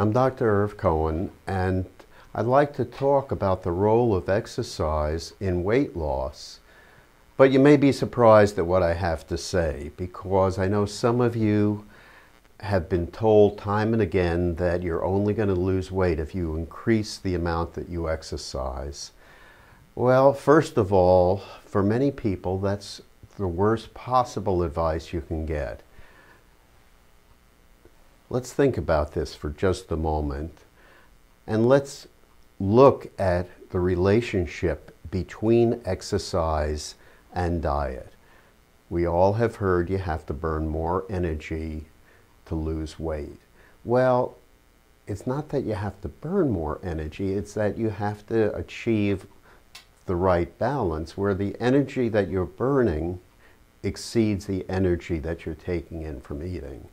I'm Dr. Irving Cohen, and I'd like to talk about the role of exercise in weight loss. But you may be surprised at what I have to say, because I know some of you have been told time and again that you're only going to lose weight if you increase the amount that you exercise. Well, first of all, for many people, that's the worst possible advice you can get. Let's think about this for just a moment, and let's look at the relationship between exercise and diet. We all have heard you have to burn more energy to lose weight. Well, it's not that you have to burn more energy, it's that you have to achieve the right balance where the energy that you're burning exceeds the energy that you're taking in from eating.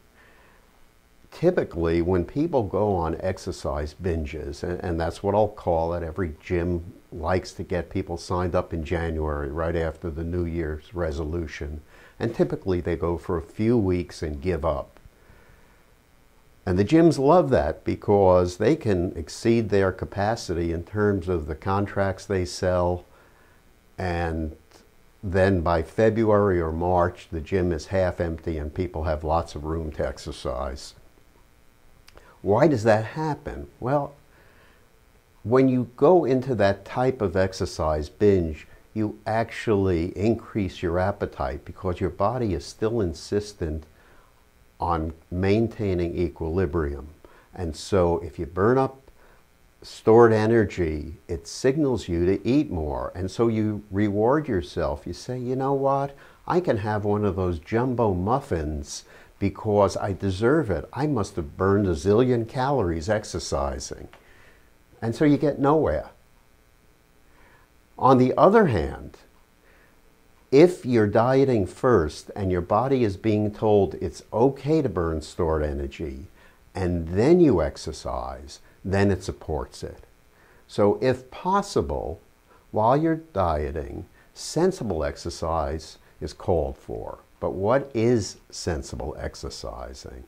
Typically, when people go on exercise binges, and that's what I'll call it, every gym likes to get people signed up in January, right after the New Year's resolution, and typically they go for a few weeks and give up. And the gyms love that because they can exceed their capacity in terms of the contracts they sell, and then by February or March, the gym is half empty and people have lots of room to exercise. Why does that happen? Well, when you go into that type of exercise binge, you actually increase your appetite because your body is still insistent on maintaining equilibrium. And so if you burn up stored energy, it signals you to eat more. And so you reward yourself. You say, you know what? I can have one of those jumbo muffins because I deserve it. I must have burned a zillion calories exercising. And so you get nowhere. On the other hand, if you're dieting first and your body is being told it's okay to burn stored energy, and then you exercise, then it supports it. So if possible, while you're dieting, sensible exercise is called for. But what is sensible exercising?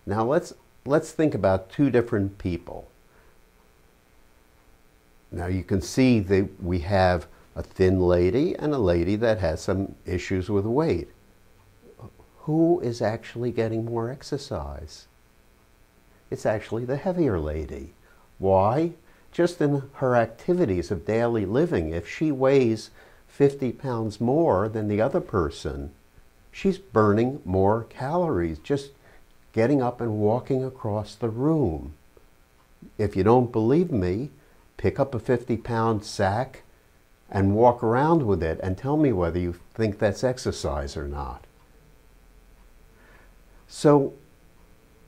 Now let's think about two different people. Now you can see that we have a thin lady and a lady that has some issues with weight. Who is actually getting more exercise? It's actually the heavier lady. Why? Just in her activities of daily living, if she weighs 50 pounds more than the other person, she's burning more calories just getting up and walking across the room. If you don't believe me, pick up a 50-pound sack and walk around with it and tell me whether you think that's exercise or not. So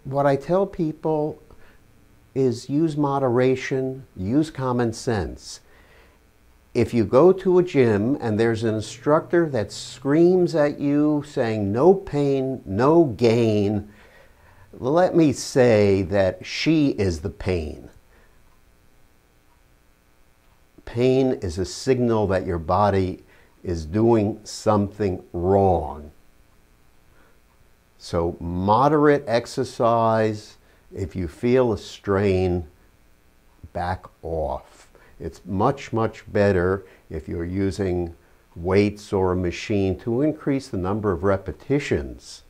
what I tell people is use moderation, use common sense. If you go to a gym and there's an instructor that screams at you saying no pain, no gain, let me say that she is the pain. Pain is a signal that your body is doing something wrong. So moderate exercise, if you feel a strain, back off. It's much, much better if you're using weights or a machine to increase the number of repetitions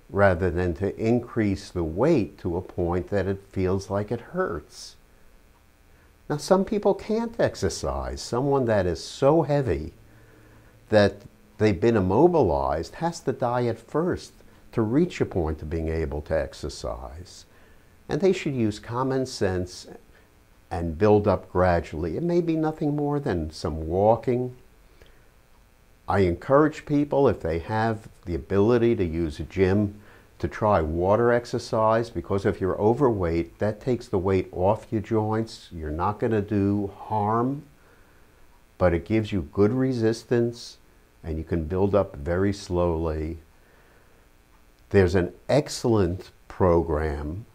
rather than to increase the weight to a point that it feels like it hurts. Now, some people can't exercise. Someone that is so heavy that they've been immobilized has to diet first to reach a point of being able to exercise. And they should use common sense and build up gradually. It may be nothing more than some walking. I encourage people, if they have the ability to use a gym, to try water exercise, because if you're overweight, that takes the weight off your joints. You're not going to do harm, but it gives you good resistance and you can build up very slowly. There's an excellent program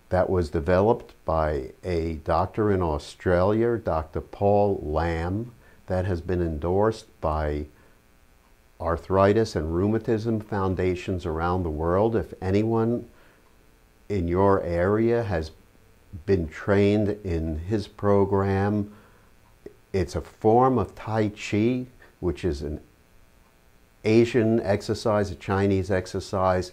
that was developed by a doctor in Australia, Dr. Paul Lamb, that has been endorsed by arthritis and rheumatism foundations around the world. If anyone in your area has been trained in his program. It's a form of Tai Chi, which is an Asian exercise, a Chinese exercise.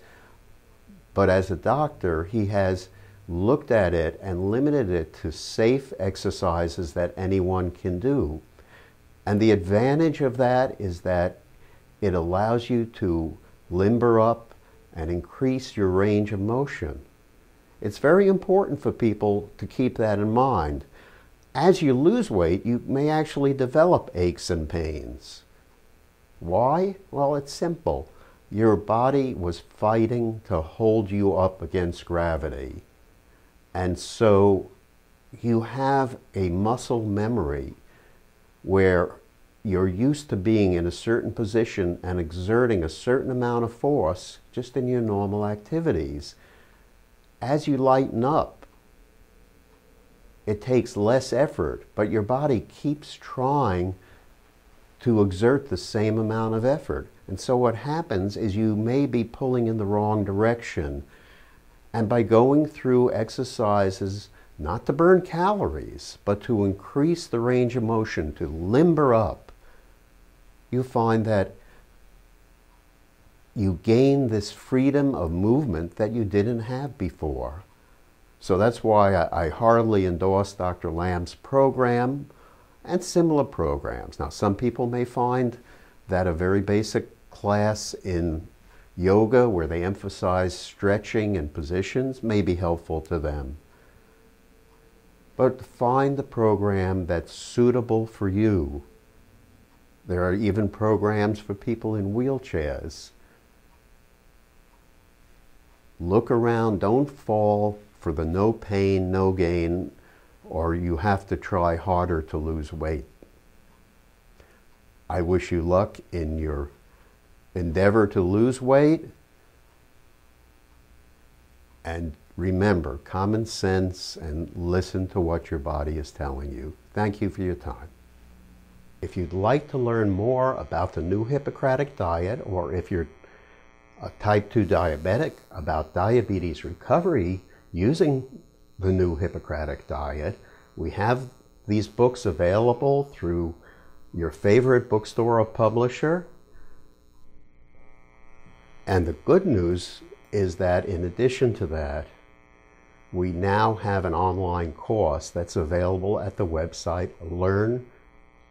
But as a doctor, he has looked at it and limited it to safe exercises that anyone can do. And the advantage of that is that it allows you to limber up and increase your range of motion. It's very important for people to keep that in mind. As you lose weight, you may actually develop aches and pains. Why? Well, it's simple. Your body was fighting to hold you up against gravity. And so you have a muscle memory where you're used to being in a certain position and exerting a certain amount of force just in your normal activities. As you lighten up, it takes less effort, but your body keeps trying to exert the same amount of effort. And so what happens is you may be pulling in the wrong direction. And by going through exercises, not to burn calories, but to increase the range of motion, to limber up, you find that you gain this freedom of movement that you didn't have before. So that's why I heartily endorse Dr. Lamb's program and similar programs. Now, some people may find that a very basic class in yoga where they emphasize stretching and positions may be helpful to them. But find the program that's suitable for you. There are even programs for people in wheelchairs. Look around, don't fall for the no pain, no gain, or you have to try harder to lose weight. I wish you luck in your endeavor to lose weight. And remember, common sense and listen to what your body is telling you. Thank you for your time. If you'd like to learn more about the new Hippocratic diet, or if you're a type 2 diabetic, about diabetes recovery using the new Hippocratic diet, we have these books available through your favorite bookstore or publisher. And the good news is that in addition to that, we now have an online course that's available at the website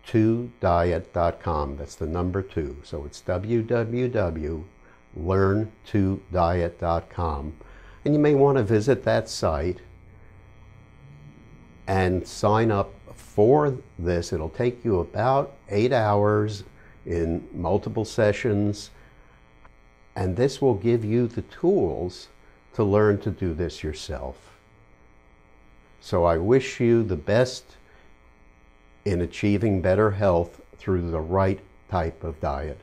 learn2diet.com. That's the number 2. So it's www.learn2diet.com. And you may want to visit that site and sign up for this. It'll take you about 8 hours in multiple sessions. And this will give you the tools to learn to do this yourself. So I wish you the best in achieving better health through the right type of diet.